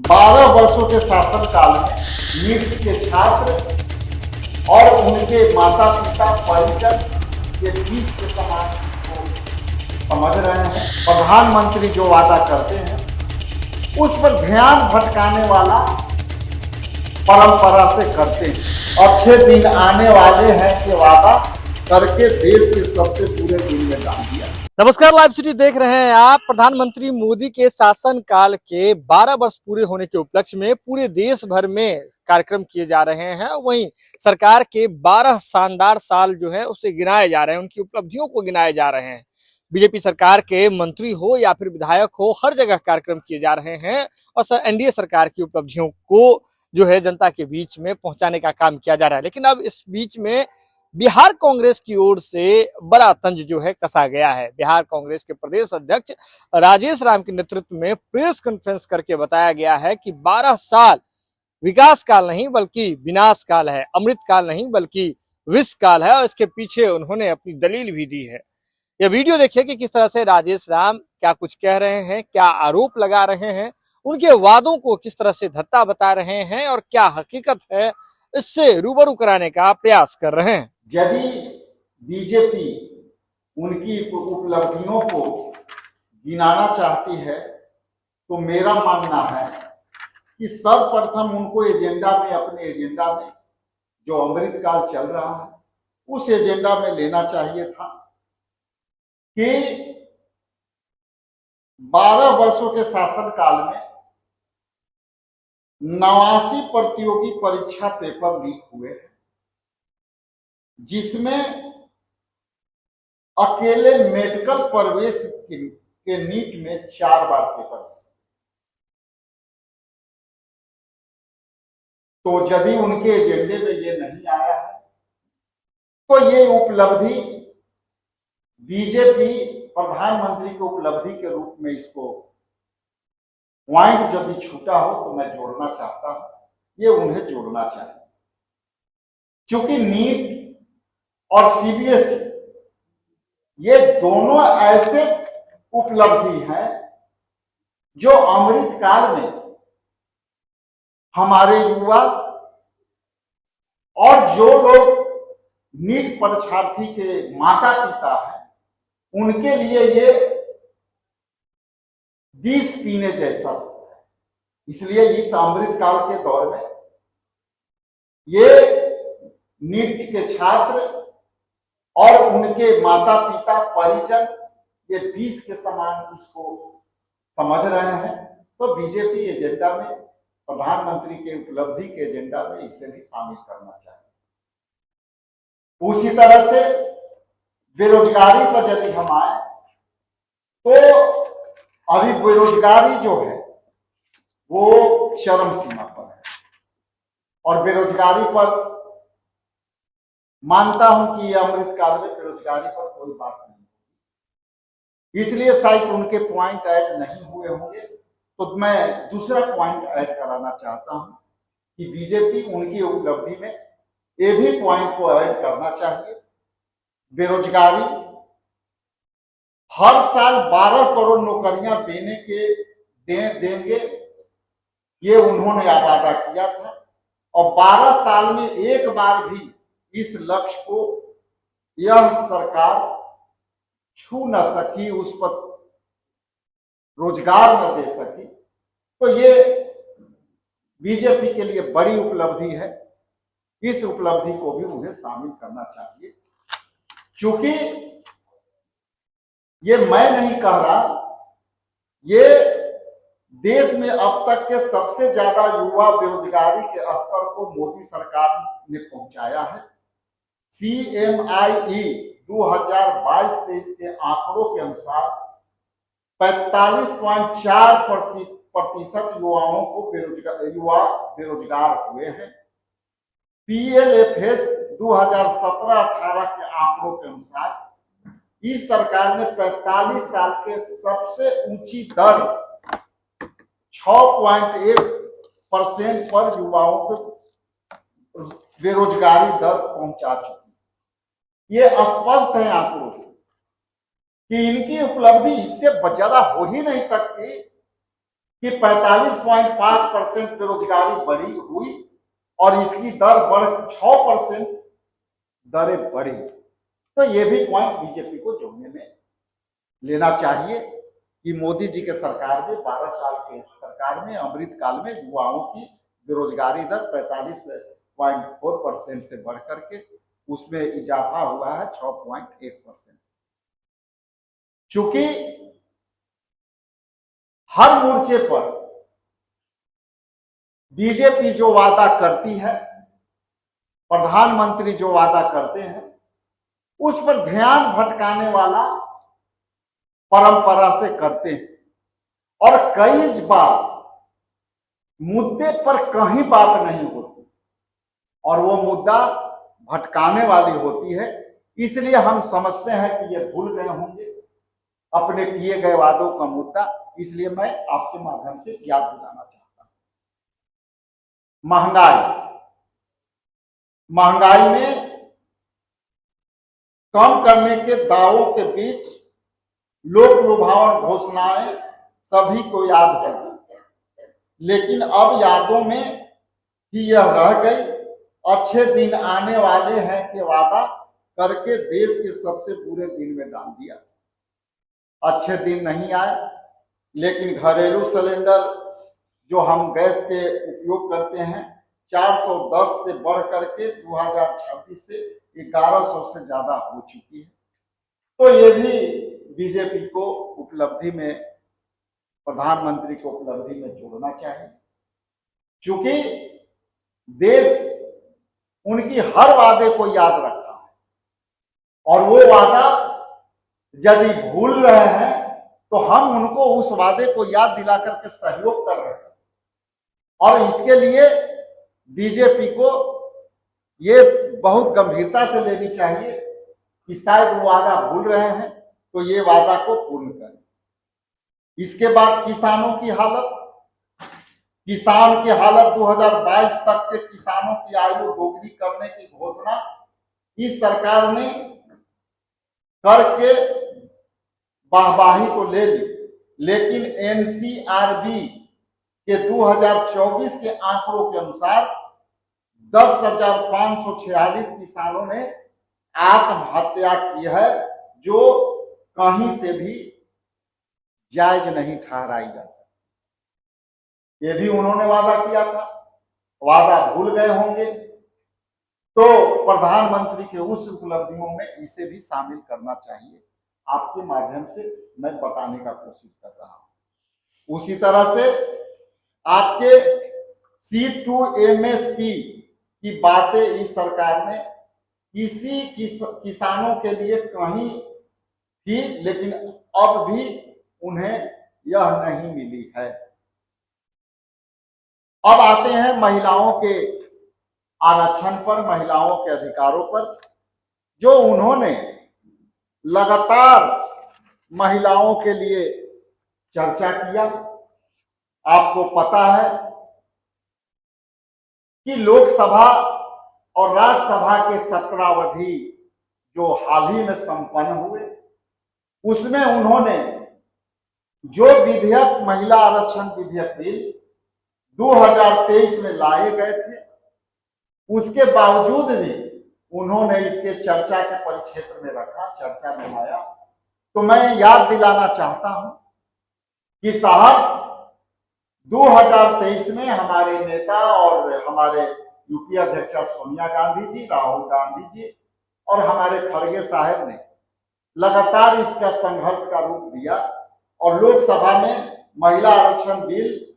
12 वर्षों के शासनकाल में नीट के छात्र और उनके माता पिता परिजन ये फीस के समान इसको समझ रहे हैं। प्रधानमंत्री जो वादा करते हैं उस पर ध्यान भटकाने वाला परंपरा से करते हैं। अच्छे दिन आने वाले हैं कि वादा करके देश के सबसे बुरे दिन में डाल दिया। नमस्कार, लाइव सिटी देख रहे हैं आप। प्रधानमंत्री मोदी के शासन काल के 12 वर्ष पूरे होने के उपलक्ष्य में पूरे देश भर में कार्यक्रम किए जा रहे हैं। वहीं सरकार के 12 शानदार साल जो है उसे गिनाए जा रहे हैं, उनकी उपलब्धियों को गिनाए जा रहे हैं। बीजेपी सरकार के मंत्री हो या फिर विधायक हो, हर जगह कार्यक्रम किए जा रहे हैं और एनडीए सरकार की उपलब्धियों को जो है जनता के बीच में पहुंचाने का काम किया जा रहा है। लेकिन अब इस बीच में बिहार कांग्रेस की ओर से बड़ा तंज जो है कसा गया है। बिहार कांग्रेस के प्रदेश अध्यक्ष राजेश राम के नेतृत्व में प्रेस कॉन्फ्रेंस करके बताया गया है कि 12 साल विकास काल नहीं बल्कि विनाश काल है, अमृत काल नहीं बल्कि विष काल है। और इसके पीछे उन्होंने अपनी दलील भी दी है। यह वीडियो देखिए कि किस तरह से राजेश राम क्या कुछ कह रहे हैं, क्या आरोप लगा रहे हैं, उनके वादों को किस तरह से धत्ता बता रहे हैं और क्या हकीकत है, इससे रूबरू कराने का प्रयास कर रहे हैं। यदि बीजेपी उनकी उपलब्धियों को गिनाना चाहती है तो मेरा मानना है कि सर्वप्रथम उनको एजेंडा में, अपने एजेंडा में जो अमृत काल चल रहा है उस एजेंडा में लेना चाहिए था कि 12 वर्षों के शासनकाल में 89 प्रतियोगी परीक्षा पेपर लीक हुए हैं, जिसमें अकेले मेडिकल प्रवेश के नीट में 4 बार पेपर। तो यदि उनके एजेंडे में ये नहीं आया है तो ये उपलब्धि बीजेपी प्रधानमंत्री की उपलब्धि के रूप में इसको पॉइंट यदि छूटा हो तो मैं जोड़ना चाहता हूं, ये उन्हें जोड़ना चाहिए। क्योंकि नीट और सीबीएसई ये दोनों ऐसे उपलब्धि हैं जो अमृत काल में हमारे युवा और जो लोग नीट परीक्षार्थी के माता पिता हैं उनके लिए ये विष पीने जैसा है। इसलिए इस अमृत काल के दौर में ये नीट के छात्र और उनके माता पिता परिजन ये विष के समान इसको समझ रहे हैं। तो बीजेपी एजेंडा में, प्रधानमंत्री के उपलब्धि के एजेंडा में इसे भी शामिल करना चाहिए। उसी तरह से बेरोजगारी पर यदि हम आए तो अभी बेरोजगारी जो है वो चरम सीमा पर है और बेरोजगारी पर मानता हूं कि अमृत काल में बेरोजगारी पर कोई बात नहीं, इसलिए शायद उनके पॉइंट ऐड नहीं हुए होंगे। तो मैं दूसरा पॉइंट ऐड कराना चाहता हूं कि बीजेपी उनकी उपलब्धि में ये भी पॉइंट को ऐड करना चाहिए। बेरोजगारी, हर साल 12 करोड़ नौकरियां देंगे ये उन्होंने वादा किया था और 12 साल में एक बार भी इस लक्ष्य को यह सरकार छू न सकी, उस पर रोजगार न दे सकी। तो ये बीजेपी के लिए बड़ी उपलब्धि है। इस उपलब्धि को भी उन्हें शामिल करना चाहिए। क्योंकि ये मैं नहीं कह रहा, ये देश में अब तक के सबसे ज्यादा युवा बेरोजगारी के स्तर को मोदी सरकार ने पहुंचाया है। CMIE 2022-23 के आंकड़ों के अनुसार 45.4% युवाओं को बेरोजगार हुए हैं। PLFS 2017-18 के आंकड़ों के अनुसार इस सरकार ने 45 साल के सबसे ऊंची दर 6.1% पर युवाओं को बेरोजगारी दर पहुंचा चुकी। ये स्पष्ट है आंकड़ों से कि इनकी उपलब्धि इससे ज्यादा हो ही नहीं सकती कि 45.5% बेरोजगारी बढ़ी हुई और इसकी दर बढ़ 6% दरें बढ़ी। तो ये भी पॉइंट बीजेपी को जोड़ने में लेना चाहिए कि मोदी जी के सरकार में 12 साल के सरकार में अमृतकाल में युवाओं की बेरोजगारी दर 45.4% से बढ़ करके उसमें इजाफा हुआ है 6.1%। चूंकि हर मोर्चे पर बीजेपी जो वादा करती है, प्रधानमंत्री जो वादा करते हैं, उस पर ध्यान भटकाने वाला परंपरा से करते हैं और कई बार मुद्दे पर कहीं बात नहीं होती और वो मुद्दा भटकाने वाली होती है। इसलिए हम समझते हैं कि ये भूल गए होंगे अपने किए गए वादों का मुद्दा। इसलिए मैं आपके माध्यम से याद दिलाना चाहता हूं, महंगाई में कम करने के दावों के बीच लोक लुभावन घोषणाएं सभी को याद है, लेकिन अब यादों में ही यह रह गई। अच्छे दिन आने वाले हैं कि वादा करके देश के सबसे बुरे दिन में डाल दिया। अच्छे दिन नहीं आए, लेकिन घरेलू सिलेंडर जो हम गैस के उपयोग करते हैं 410 से बढ़ करके 2026 से 1100 से ज्यादा हो चुकी है। तो ये भी बीजेपी को उपलब्धि में, प्रधानमंत्री को उपलब्धि में जोड़ना चाहिए, क्योंकि देश उनकी हर वादे को याद रखता है और वो वादा यदि भूल रहे हैं तो हम उनको उस वादे को याद दिला करके सहयोग कर रहे हैं। और इसके लिए बीजेपी को ये बहुत गंभीरता से लेनी चाहिए कि शायद वो वादा भूल रहे हैं तो ये वादा को पूर्ण करें। इसके बाद किसानों की हालत, किसान की हालत 2022 तक के किसानों की आयु दोगुनी करने की घोषणा इस सरकार ने करके वाहवाही तो ले ली, लेकिन एनसीआरबी के 2024 के आंकड़ों के अनुसार 10,546 किसानों ने आत्महत्या की है, जो कहीं से भी जायज नहीं ठहराई जा सकती। ये भी उन्होंने वादा किया था, वादा भूल गए होंगे, तो प्रधानमंत्री के उस उपलब्धियों में इसे भी शामिल करना चाहिए। आपके माध्यम से मैं बताने का कोशिश कर रहा हूं। उसी तरह से आपके C2MSP की बातें इस सरकार ने किसी किसानों के लिए कही थी, लेकिन अब भी उन्हें यह नहीं मिली है। अब आते हैं महिलाओं के आरक्षण पर, महिलाओं के अधिकारों पर, जो उन्होंने लगातार महिलाओं के लिए चर्चा किया। आपको पता है कि लोकसभा और राज्यसभा के सत्रावधि जो हाल ही में संपन्न हुए, उसमें उन्होंने जो विधेयक, महिला आरक्षण विधेयक बिल 2023 में लाए गए थे, उसके बावजूद भी उन्होंने इसके चर्चा के परिक्षेत्र में रखा, चर्चा में लाया। तो मैं याद दिलाना चाहता हूं कि साहब 2023 में हमारे नेता और हमारे यूपी अध्यक्षा सोनिया गांधी जी, राहुल गांधी जी और हमारे खड़गे साहब ने लगातार इसका संघर्ष का रूप दिया और लोकसभा में महिला आरक्षण बिल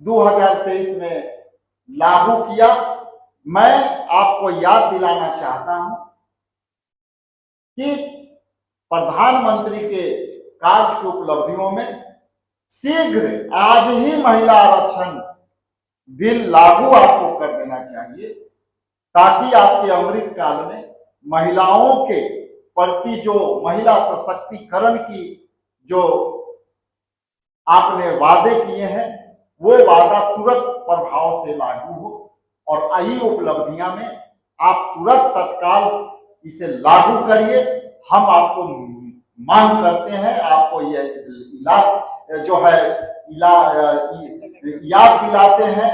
2023 में लागू किया। मैं आपको याद दिलाना चाहता हूं कि प्रधानमंत्री के कार्य की उपलब्धियों में शीघ्र आज ही महिला आरक्षण बिल लागू आपको कर देना चाहिए, ताकि आपके अमृत काल में महिलाओं के प्रति जो महिला सशक्तिकरण की जो आपने वादे किए हैं, वो वादा तुरंत प्रभाव से लागू हो और यही उपलब्धियां में आप तुरंत तत्काल इसे लागू करिए। हम आपको मांग करते हैं, आपको यह जो है याद दिलाते हैं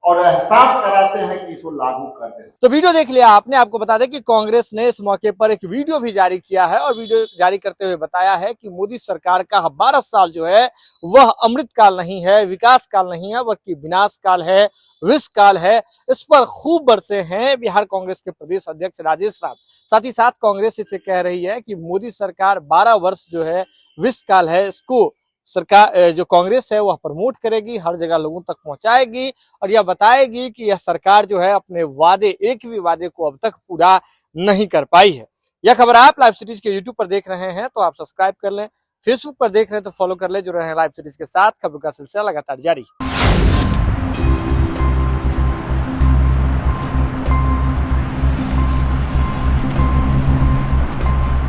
और एहसास कराते हैं कि इसको लागू कर दें। तो वीडियो देख लिया आपने। आपको बता दें कि कांग्रेस ने इस मौके पर एक वीडियो भी जारी किया है और वीडियो जारी करते हुए बताया है कि मोदी सरकार का 12 साल जो है वह अमृत काल नहीं है, विकास काल नहीं है, बल्कि विनाश काल है, विष काल है। इस पर खूब बरसे हैं बिहार कांग्रेस के प्रदेश अध्यक्ष राजेश राम। साथ ही साथ कांग्रेस इसे कह रही है कि मोदी सरकार 12 वर्ष जो है विष काल है, इसको सरकार जो कांग्रेस है वह प्रमोट करेगी, हर जगह लोगों तक पहुंचाएगी और यह बताएगी कि यह सरकार जो है अपने वादे, एक भी वादे को अब तक पूरा नहीं कर पाई है। यह खबर आप लाइव सिटीज के यूट्यूब पर देख रहे हैं तो आप सब्सक्राइब कर लें, फेसबुक पर देख रहे हैं तो फॉलो कर लें। जुड़े रहें लाइव सिटीज के साथ, खबर का सिलसिला लगातार जारी।